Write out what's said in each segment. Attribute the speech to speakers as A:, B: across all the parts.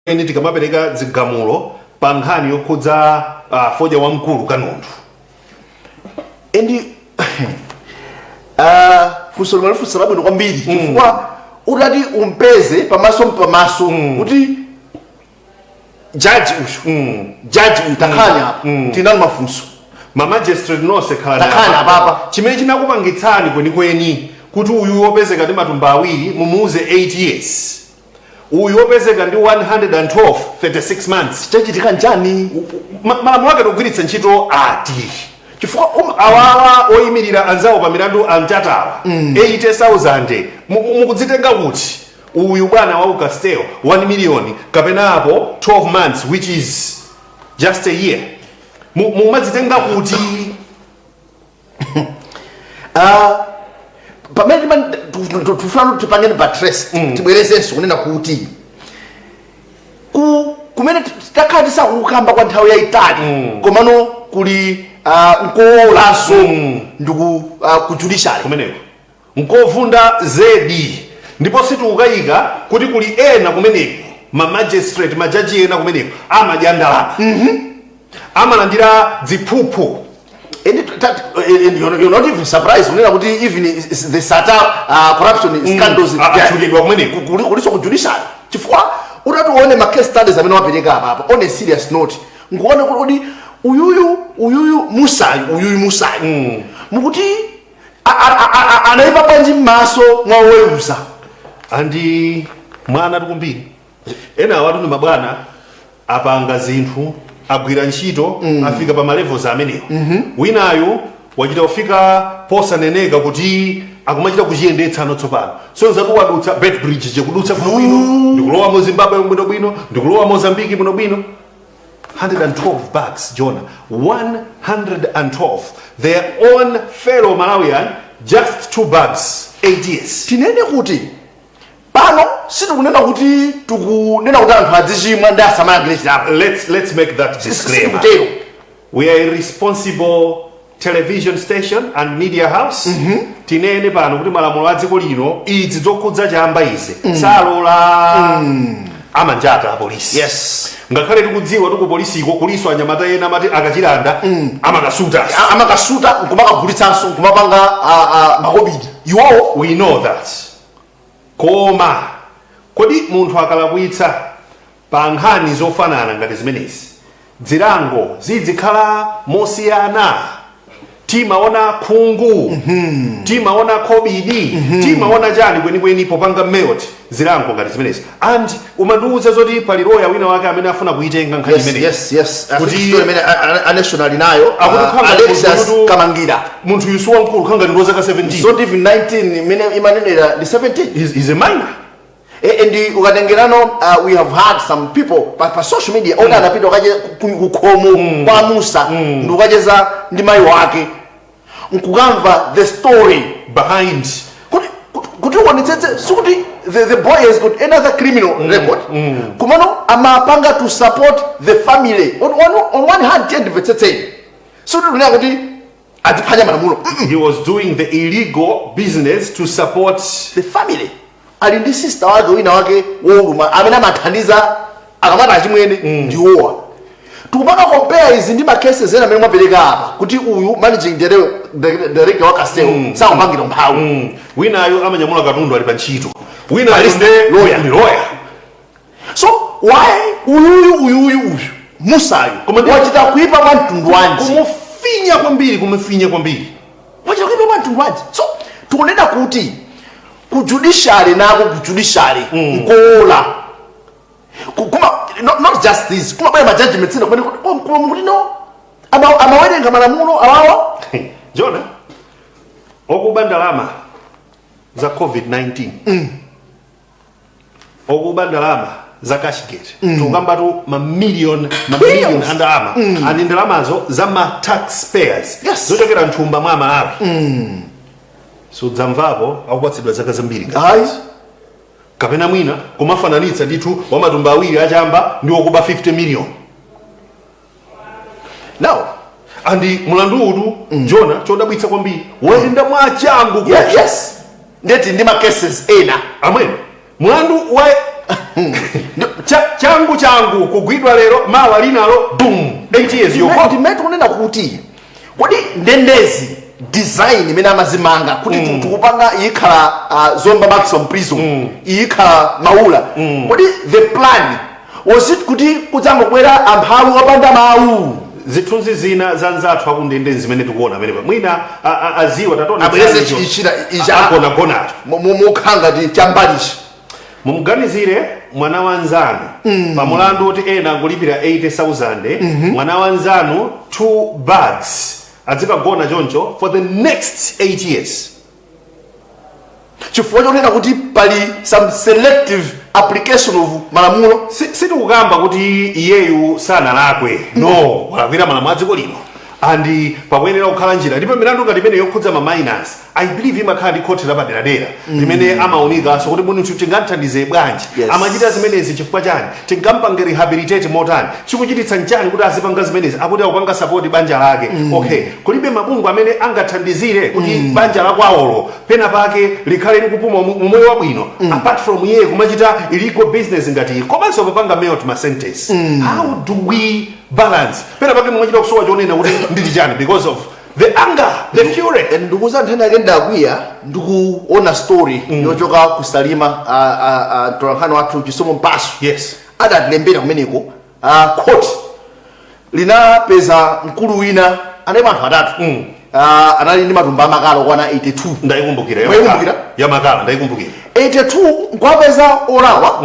A: eni tikamapereka zigamulo pa nkhani yokhudza foja wamkulu Kanundu.
B: Endi funso malifunso labwino kwambiri chifukwa utati umpeze pamaso kuti judge takanya hapa tinalo mafunso
A: Magistrate nonse
B: takanya papa
A: chimene chinakupangitsani kwenikweni kuti uyu wopezeka ndi matumba awiri mumuuze 8 years, uyu wopezeka ndi 112 36 months
B: chachitika njani?
A: malamulo ake togwiritsa ntchito ati chifukwa awawa oyimirira anzawo pa milandu amchatawa 80,000 mukudzitenga kuti uyu bwana wa Castell 1 million kapena apo 12 months which is just a year mumadzitenga kuti
B: pamene tufuna tipangene batres tibwerezenso kunena kuti kumene takhala tisakukamba kwa nthawi yayitali komano kuli nkolanso ndiku ku judiciary
A: kumeneko nkovunda zedi ndipo sitikukayika kuti kuli ena kumeneko magistrate majaji ena kumeneko amadya ndalama amalandira ziphuphu.
B: And you're not even surprised when even the SATA corruption scandals kuliso ku judiciary chifukwa utatuone ma case studies amene wapereka hapa on a serious note nguone kuti uyuyu musayi mukuti anaipa bwanji m'maso mwaweruza
A: andi mwana tikumbiri ena awatu ndi mabwana apanga zinthu agwira ntchito afika pa malevels amenewo winayo wachita kufika posaneneka kuti akumachita kuchiyendetsa tsopano so nzakuwadutsa Bedbridge chekudutsa bwino ndikulowa mu Zimbabwe bwino ndikulowa Mozambique bwino 112 bags Jonah 112 their own fellow Malawian just 2 bags 8 years.
B: Tinene kuti pano sitikunena kuti tikunena kuti anthu adzichimwa ndi asamagirechera.
A: Let's make that disclaimer. We are a responsible television station and media house. Tinene pano kuti malamulo a dziko lino idzi zokhudza chamba izi salola amanjata apolisi.
B: Yes.
A: Ngakhale tikudziwa tuku polisiko kuliso anyamata ena amati akachilanda
B: amakasuta nkumakagulitsanso nkumapanga makobidi.
A: We know that. Koma kodi munthu akalakwitsa pa nkhani zofanana ngati zimenezi zilango zizikhala mosiyana. Timaona khungu timaona kobidi timaona chani kwenikweni popanga melt zilango ngati zimenezi and umandiuza zoti pali lawyer wina wake amene afuna kuitenga nkhani imeneyi.
B: Yes kuti national nayo Alexis Kamangira
A: munthu yusu wankulu khanga ndi zaka 17
B: so even 19 imene imanenera ndi 17
A: is a minor.
B: And ukatengerano we have had some people pa social media ona anapita kaje kukhomo kwa Musa ndukacheza ndi mai wake nkukamva the story
A: behind
B: kuti wonetsetse sukuti the boy has got another criminal record kumano amapanga to support the family on one hand and vetsetse so tunena kuti atiphanya malamulo.
A: He was doing the illegal business to support
B: the family. Ali ndi sister wake wina wake wouma amene amathandiza akamata achimwene ndiwowa. Tukupanga compare izi ndi ma cases ena amene mwapereka hapa kuti uyu managing director wa Castell sakupangira mphawu.
A: Winayo amanyamula katundu ali pa ntchito.
B: Wina ali lawyer. So why uyu musayo wachita kuipa kwa mtundu wanji
A: kumufinya kwambiri
B: wachita kuipa kwa mtundu wanji. So tukunena kuti ku judiciary nako ku judiciary nkola kuma not just this kuma baya judgment sina kuti no amawerenga malamulo awawa
A: Jonah okuba ndalama za COVID-19 okuba ndalama za Cashgate tukamba tu mamillion andalama and ndalamazo za ma taxpayers zochokera nthumba mwa Malawi. So dzamvapo akupatsidwa zaka zambiri kapena mwina kumafananitsa ndithu wa matumba awiri achamba ndi okuba 50 million.
B: Now
A: andi mulandu udu Jonah chodabwitsa kwambiri wayenda mwachangu
B: yes ndeti ndi ma cases ena
A: amene mulandu wa changu kugwidwa lero mawa linalo boom 8 years
B: ndimeti kunena kuti kodi ndendezi design imene amazimanga kuti tikupanga ikhala zomba maximum prison ikhala maula kodi the plan was it kuti kudzangobwera amphawi opanda mawu
A: zithunzi zina za nzathu akundende zimene tikuona amene mwina aziwa tatona
B: abwereze ichira
A: akona gonacho
B: mukhanga ti chambalichi
A: mumuganizire mwana wa nzanu pamulandu kuti ena angolipira 80,000 mwana wa nzanu 2 bags adzikagona choncho for the next 8 years
B: chifukwa chonena kuti pali some selective application of malamulo
A: sitikukamba kuti iyeyu sanalakwe no walakwira malamulo a dziko lino and pakuyenera kukhala njira ndipo milandu ngati imene yokhudza ma minors I believe imakhala ndi khoti lapaderadera limene amaonika so kuti munthu tingathandize bwanji amachita zimenezi chifukwa chani tingampange rehabilitate motani chikuchititsa njani kuti azipanga zimenezi akuti akupanga support banja lake okay kulibe mabungwe amene angathandizire kuti banja lakwawolo pena pake likhale likupuma moyo wabwino apart from iye kumachita illegal business ngati komanso papanga melt ma sentence how do we balance pena pake mwachita kusowa chonena kuti ndili chani because of the anger, the fury.
B: Ndikuza nthena yake ndakwiya ndikuona story yochoka kusalima tolankhani wathu chisomo mpaso
A: yes
B: adatilembera kumeneko court linapeza mkulu wina anali anthu atatu anali ndi matumba amakala okwana 82
A: ndaikumbukira ya makala ndaikumbukira
B: 82 nkwapeza olawa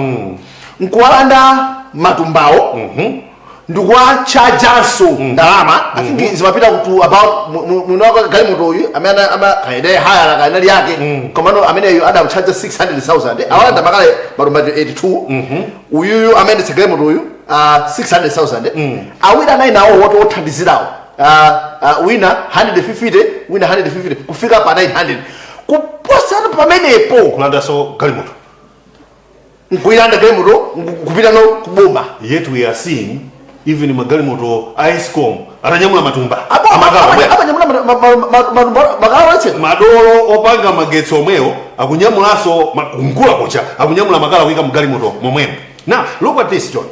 B: nkuwalanda matumbawo ndikuwachajanso ndalama I think zimapita kuti about munawaka galimoto uyu amene kaende haya kanali yake komano ameneyo adamuchaja 600,000 awalanda makala matumba 82 uyuyu amene galimoto uyu 600,000 awira nayi nawo woto othandizirawo wina 150 wina 150 kufika pa 900 kuposana pamenepo
A: kulanda so galimoto
B: nkuyilanda galimoto kupita no kuboma
A: yet we are seeing even magalimoto ISCOM atanyamula matumba madolo opanga magetsi omwewo akunyamulanso kungula kocha akunyamula makala kuika mugalimoto momwemo now look at this John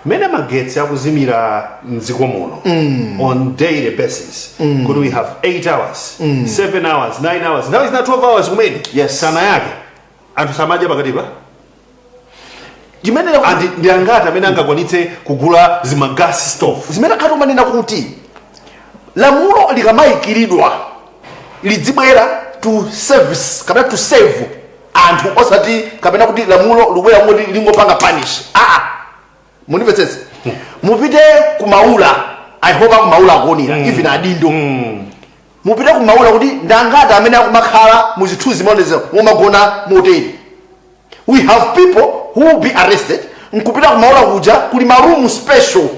A: mene magetsi akuzimira mdziko muno on daily basis could we have 8 hours 7 hours 9 hours now it's not 12 hours kumene sana yake anthu samaja pakatipa andi ndiangati amene angakwanitse kugula zimagasi stove
B: zimene kati umanena kuti lamulo likamayikiridwa lidzibwera to service kapena to save anthu osati kapena kuti lamulo lubwera ngoti lingopanga punish munimvetsetse mupite kumaula I hope kumaula akuonera even adindo mupite kumaula kuti ndangati amene akumakhala muzithuzi zimonezi mumagona mu hoteli we have people who will be arrested nkupita kumaula kuja kuli marumu special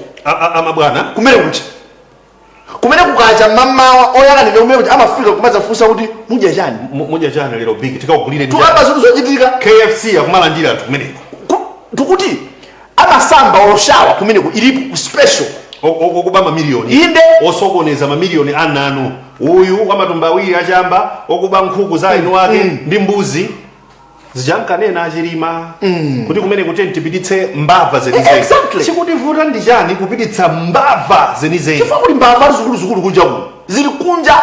A: amabwana
B: kumene kuja kumene kukaja mamawa oyang'anira kumene kuja amafika kumaza funsa kuti mudya chani
A: lero big tikakugulire
B: tukamba zinthu zochitika
A: KFC akumalandira anthu kumeneko
B: tukuti amasamba oloshawa kumeneko ilipo special
A: okuba mamiliyoni
B: inde
A: osokoneza mamiliyoni ananu uyu wamatumba awiri achamba okuba nkhuku za inu wake ndi mbuzi zijankanena achilima kuti kumene kuti tipititse mbava zenizeni chikutivuta ndi chani kupititsa mbava zenizeni
B: chifukwa kuti mbava zikulu kunja kuno zili kunja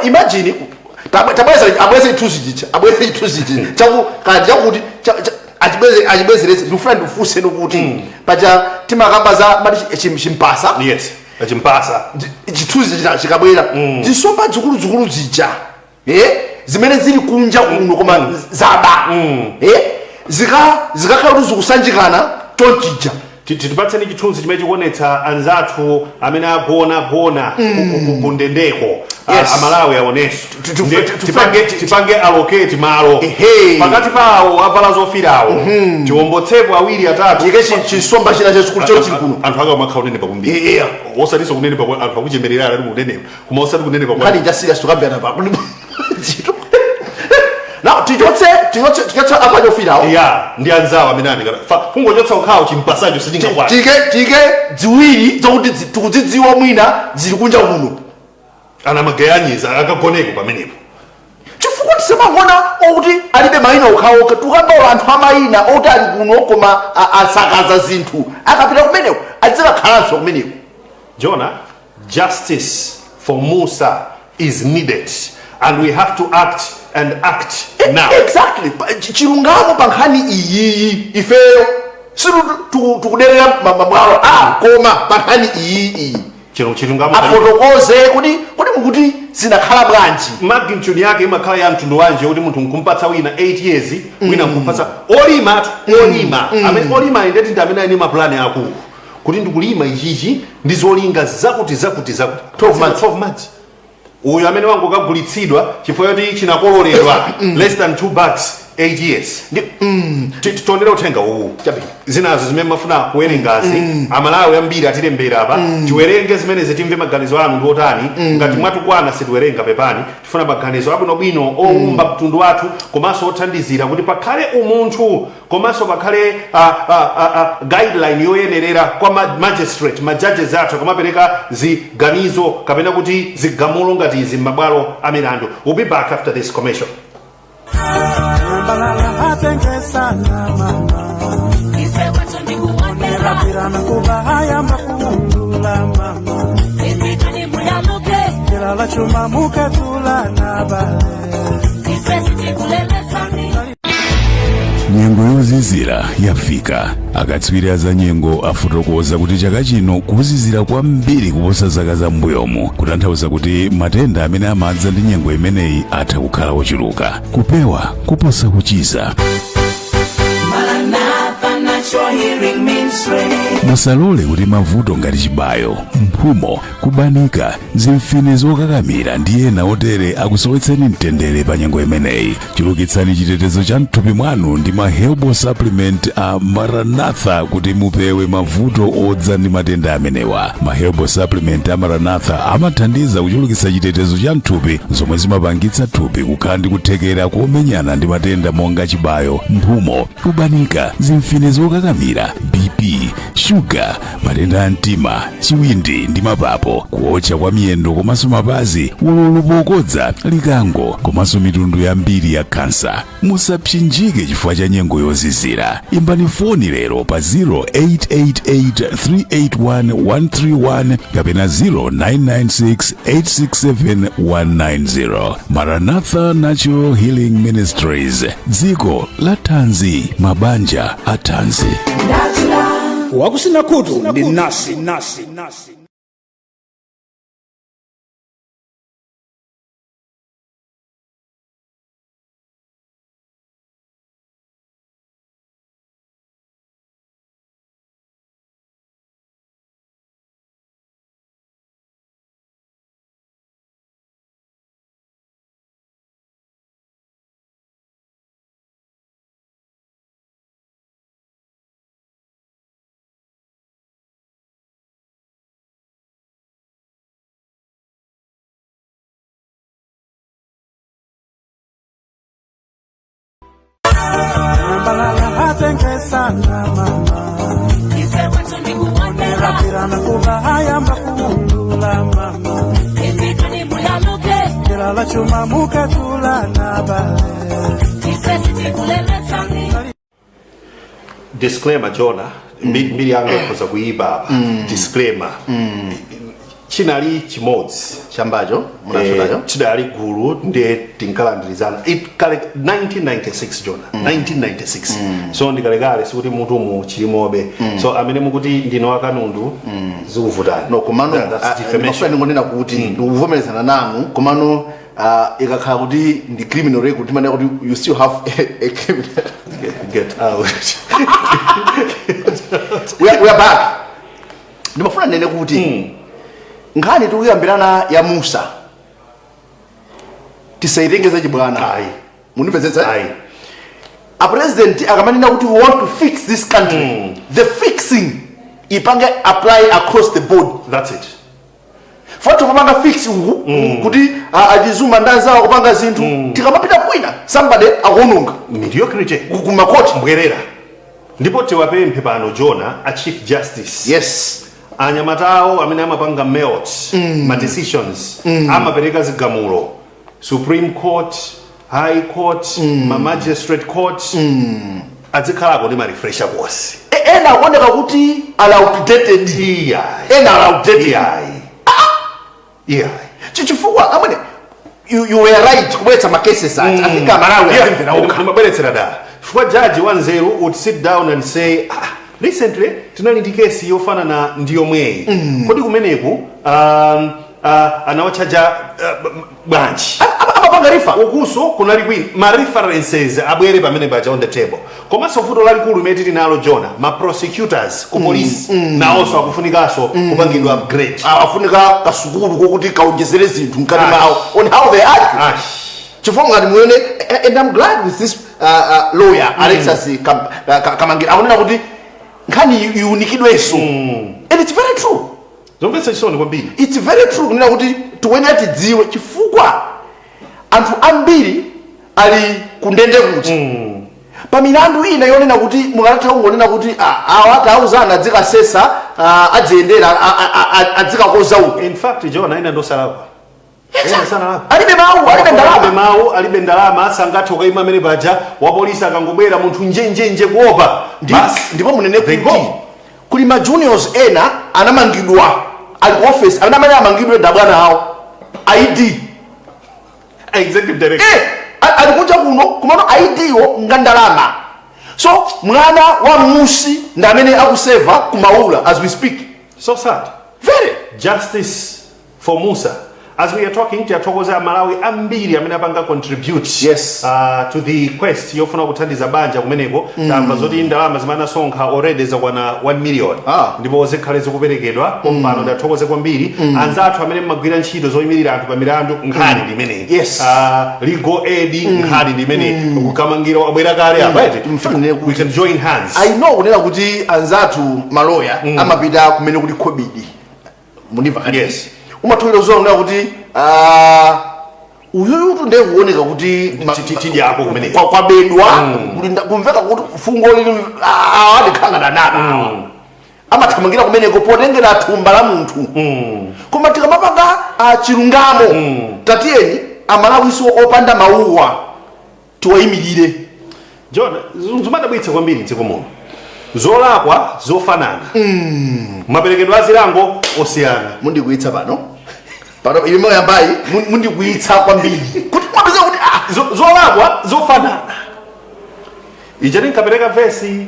B: imagine abweze chithunzi chakuti achibwezeretse ndikufuna ndifuse nokuti paja timakamba za mati chimpasa
A: yes chimpasa
B: chithunzi chikabwera zisomba zikulu zija zimene zili kunja kuno koma zaba zikakhala kuti zikusanjikana tonchija
A: titipatseni chithunzi chimene chikuonetsa anzathu amene agona kundendeko amalawi aonenso tipange allocate malo pakati pawo avala zofirawo tiwombotsepo awiri atatu
B: ike chisomba china chachikulu chochikuno
A: anthu ake amakhala kunene pakumbiri osatinso kunene pa anthu akuchemerera ali kunene koma osati kunene pa
B: kani ja serious tukambirana pa now tichotse apa chofirawo
A: ndi anzawo amene anikata kungochotsa ukhawo chimpasacho sichingakwana
B: tike ziwiri zokuti tikudzidziwa mwina zili kunja kuno
A: ana magayanyiza akagoneko pamenepo
B: chifukwa chifukwa tisamangona okuti alibe mayina okhaokha tukamba anthu amayina oti ali kuno koma asakaza zinthu akapita kumeneko adzakhalanso kumeneko.
A: Jonah, justice for Musa is needed and we have to act and act now.
B: Exactly. Chilungamo pa nkhani iyi ifeyo siru tukuderera mabwalo koma pa nkhani iyi
A: chilungamo
B: afotokoze kuti mukuti zinakhala bwanji.
A: Magnitude yake imakhala ya mtundu wanje kuti munthu nkumpatsa wina 8 years wina nkumpatsa olima amene olima ndeti ndi amene ali maplani akulu kuti ndikulima ichichi ndi zolinga zakuti 12 months. Uyu amene wangu kagulitsidwa chifukwa choti chinakololedwa less than 2 bucks 8 years. Tonera uthenga uwu zinazo zimene mafuna kuwerengazi amalawi ambiri atilembera apa tiwerenge zimene zitimve maganizo anu ndi otani ngati mwatukwana sitiwerenga pepani tifuna maganizo abwinobwino owumba mtundu wathu komanso othandizira kuti pakhale umunthu komanso pakhale guideline yoyenerera kwa magistrate majudges athu akamapereka ziganizo kapena kuti zigamulo ngati izi m'mabwalo amilandu. We'll be back after this commercial.
C: Nyengo yozizira yafika. Akatswiri za nyengo afotokoza kuti chaka chino kuzizira kwambiri kuposa zaka za mbuyomu kutanthauza kuti matenda amene amadza ndi nyengo imeneyi atha kukhala ochuluka kupewa kuposa kuchiza. Musalole kuti mavuto ngati chibayo, mphumo, kubanika, zimfine zokakamira ndi ena otere akusowetseni mtendere pa nyengo imeneyi. Chulukitsani chitetezo cha mthupi mwanu ndi ma herbal supplement a Maranatha kuti mupewe mavuto odza ndi matenda amenewa. Ma herbal supplement a Maranatha amathandiza kuchulukitsa chitetezo cha mthupi zomwe zimapangitsa thupi kukhala ndi kuthekera kumenyana ndi matenda monga chibayo, mphumo, kubanika, zimfine zokakamira, BP, shuga, matenda a mtima, chiwindi ndi mapapo, kuocha kwa miyendo komanso mapazi, ululu pokodza, likango komanso mitundu yambiri ya kansa. Musapsinjike chifukwa cha nyengo yozizira. Imbani foni lero pa 0888381131 kapena 0996867190. Maranatha Natural Healing Ministries, dziko la Tanzi, mabanja a Tanzi.
D: Wakusina kutu ndi nasi.
A: Disclaimer Jonah, mbili yangu koza kuiba hapa. Disclaimer. Chinali chimodzi
B: chambacho munachotacho
A: chidali gulu ndi tinkalandirizana kale 1996 Jonah 1996 so ndikalekale sikuti mutu mu chilimobe so amene mukuti ndino wakanundu zikuvutana
B: no komano ndifemation ngonena kuti ndikuvomerezana nanu komano ikakhala kuti ndi criminal record timane kuti you still have a criminal
A: get out.
B: we are back. Ndimafuna nene kuti nkhani tikuyambirana ya Musa tisaitengeza chibwana
A: ayi
B: munipezeza
A: ayi
B: a president akamanena kuti we want to fix this country the fixing ipange apply across the board.
A: That's it.
B: Foto kupanga fix kuti ajizuma ndaza kupanga zinthu tikamapita kwina somebody akononga
A: mediocrity
B: kumakoti
A: mbwerera ndipo tiwapemphe pano Jonah a chief justice
B: yes
A: anyamatawo amene amapanga melt ma decisions amapereka zigamulo Supreme Court high court ma magistrate court adzikhalako ndi ma refresher course
B: ena akuoneka kuti ala outdated ena ala outdated chifukwa amene you were right kubweretsa ma cases ati afika Malawi azimvera okha
A: mabweretsera dala chifukwa judge wanzeru would sit down and say recently tinali ndi case yofanana ndi yomweyi kodi kumeneku anawachaja bwanji
B: amapanga rifa
A: ukuso kunali kwini ma references abwere pamene baja on the table komanso vuto lalikulu limene tinalo Jona ma prosecutors ku police nawonso akufunikanso kupangidwa upgrade
B: afunika kasukulu kokuti kaonjezere zinthu mkati mawo on how they act chifukwa ngati muone and I'm glad with this lawyer Alexis Kamangira akunena kuti nkhani iunikidweso and it's very true
A: zomvetsa chisoni kwambiri
B: it's very true kunena kuti tiyenera tidziwe chifukwa anthu ambiri ali kundende kuti pa milandu ina yonena kuti mukatatha kungonena kuti awa tauzana adzikasesa adziyendera adzikakoza uko
A: in fact Jona ina ndosalakwa alibe ndalama sangathe kuyima amene paja wa polisi akangobwera munthu njenjenje kuopa
B: ndipo munene kuti kuli ma juniors ena anamangidwa ali ku office amene amangidwe ndabwana awo ID
A: executive director
B: alikuja kuno kumano ID wo ngandalama so mwana wa musi ndamene akuseva kumaula as we speak
A: so sad
B: very
A: justice for Musa as we are talking tiatokoza Malawi ambiri amene apanga contribute to the quest yofuna kuthandiza banja kumeneko tamva zoti ndalama zimana sonkha already zakwana 1 million ndipo zikhale zikuperekedwa kompano ndatokoze kwambiri anzathu amene magwira ntchito zoyimirira anthu pa milandu nkhani limene legal aid nkhani limene kukamangira abwera kale abaiti we can join hands
B: I know kunena kuti anzathu maloya amapita kumene kuti khobidi muniva umathuwira zona kuti uyutu ndiye kuoneka kuti
A: tidyapo kumene
B: kwabedwa kumveka kuti fungo lili alikhangana naba amathamangira kumeneko potengera thumba la munthu koma tikamapanga chilungamo tatiyeni amalawiso opanda mauwa tiwayimirire
A: Jona zimadabwitsa kwambiri dziko muno zolakwa zofanana maperekedwe azilango osiyana
B: mundikuitsa pano ime yambayi mundikuitsa kwambiri kuti mwapeza kuti
A: zolakwa zofanana ija ninkapereka vesi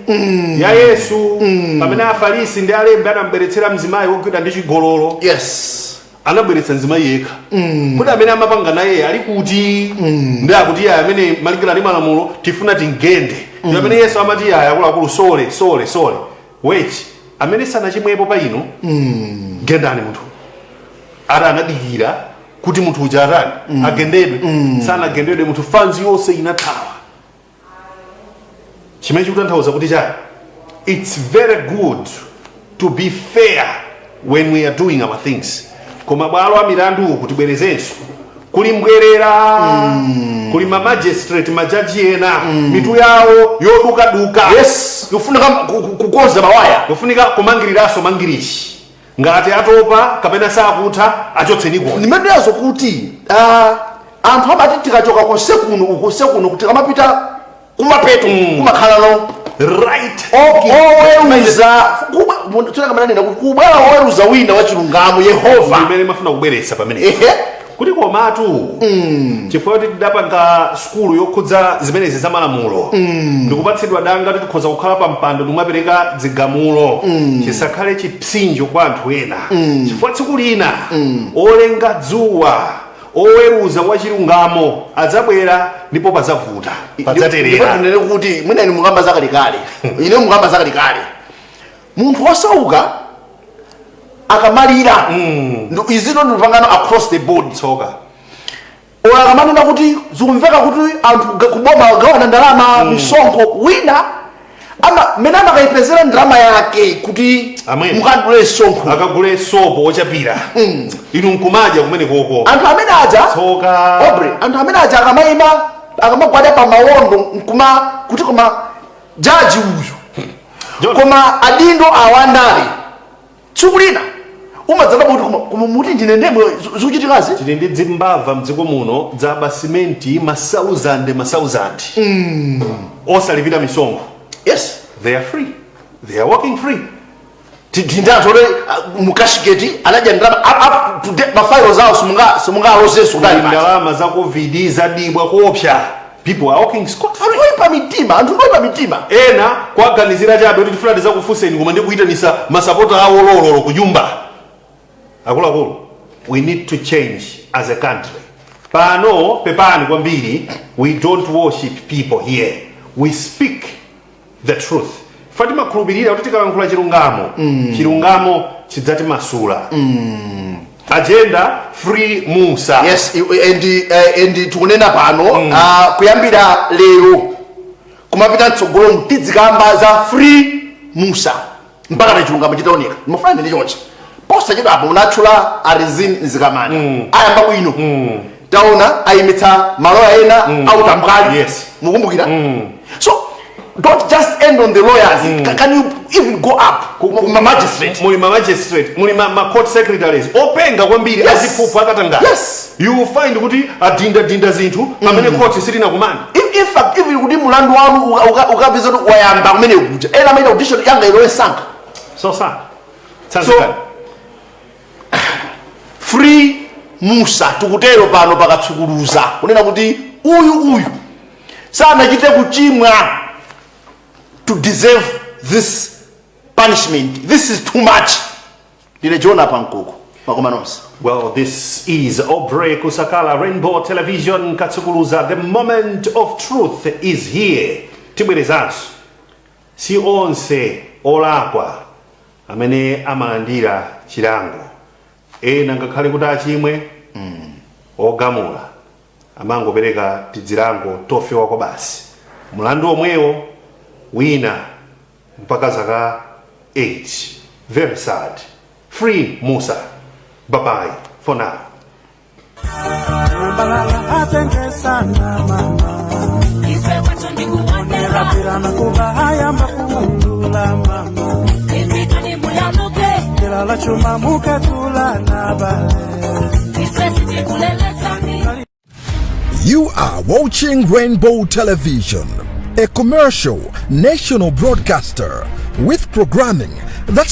A: ya Yesu pamene afarisi ndi alembi anamberetsera mzimayi wogwidwa ndi chigololo anabweretsa mzimayi yekha kuti amene amapanga naye ali kuti ndi akuti amene malingira ndi malamulo tifuna tingende ndi amene Yesu amati akuluakulu sole wait amene sanachimwepo pa ino gendani munthu anadikira kuti munthu uja atani agendedwe sanagendedwe munthu fanzi yonse inathawa chimene chikutanthauza kuti chani it's very good to be fair when we are doing our things koma bwalo a milandu kutibwerezenso kuli mbwerera kuli ma magistrate majaji ena mitu yawo yodukaduka
B: yofunika kukonza mawaya
A: yofunika kumangiriranso mangirishi ngati atopa kapena sakutha achotseni kuno
B: nimenezo kuti anthu amati tikachoka konsekuno ukonsekuno kuti kamapita kumapeto kumakhalano
A: right
B: oweruza kubwera oweruza wina wa chilungamo Yehova
A: imene mafuna kubweretsa pamene kuti komatu chifukwa kuti tidapanga skulu yokhudza zimenezi za malamulo ndikupatsidwa danga kuti tikhoza kukhala pa mpando ndikumapereka zigamulo chisakhale chipsinjo kwa anthu ena chifukwa tsiku lina olenga dzuwa oweruza wa chilungamo adzabwera ndipo padzavuta padzaterera
B: ndipo kuti mwina ine mukamba zakalekale ine mukamba zakalekale munthu osauka akamalira izino ndipangano across the board
A: tsoka
B: ola kamanena kuti zikumveka kuti anthu kuboma gawana ndalama misonkho wina mene amakayipezera ndalama yake kuti mukagule sonkho
A: akagule sopo ochapira inu nkumadya kumene koko
B: anthu amene aja
A: tsoka
B: anthu amene aja akamayima akamagwada pa mawondo kuti koma jaji uyu koma adindo awandale tsiku lina umadzana muti ndine ndemwe zikuchitikazi
A: tili ndi dzimbava mdziko muno za basimenti masauzandi osalipira misonkho.
B: yes
A: They are free, they are working free.
B: tindatole mukashiketi anadya ndalama up to date mafailo zawo simungaloseso
A: ndalama za covid zadibwa kuopsa. People are working scot free.
B: anthu oyipa mitima
A: Ena kwaganizira chabe kuti tifuna tizakufunseni koma ndikuyitanisa masapota awo lololo kunyumba. Akuluakulu, we need to change as a country. Pano pepani kwambiri, we don't worship people here. We speak the truth. Fatima khulupirira kuti tikalankhula chilungamo chidzati masula. Agenda free Musa.
B: yes and tikunena pano kuyambira lero kumapita mtsogolo mtizikamba za free Musa mpaka na chilungamo chitaoneka mafana ndi chonchi posta chedo apo unatchula Arizin Nzikamani ayamba bwino taona ayimitsa maloya ena autambwali
A: yes
B: mukumbukira so don't just end on the lawyers can you even go up ma magistrate
A: muli ma court secretaries openga kwambiri aziphuphu akatangala.
B: yes
A: you will find kuti adinda zinthu amene court sitina kumana.
B: in fact even kuti mulandu wanu ukapeza kuti wayamba kumene kuja ena amaita audition yanga ilowe sanka
A: so
B: free Musa tikutero pano pakatsukuluza kunena kuti uyu sanachite kuchimwa to deserve this punishment. This is too much. Dile Jonah Pankoko makomanonse.
A: Well, this is Obre Kusakala Rainbow Television Katsukuluza. The moment of truth is here. Tibwerezanso si onse olakwa amene amalandira chilango ena ngakhale kuti achimwe ogamula amangopereka tidzilango tofewa kwa basi mulandu omwewo wina mpaka zaka 8. Very sad. Free Musa. Bye bye for now.
E: You are watching Rainbow Television, a commercial national broadcaster with programming that's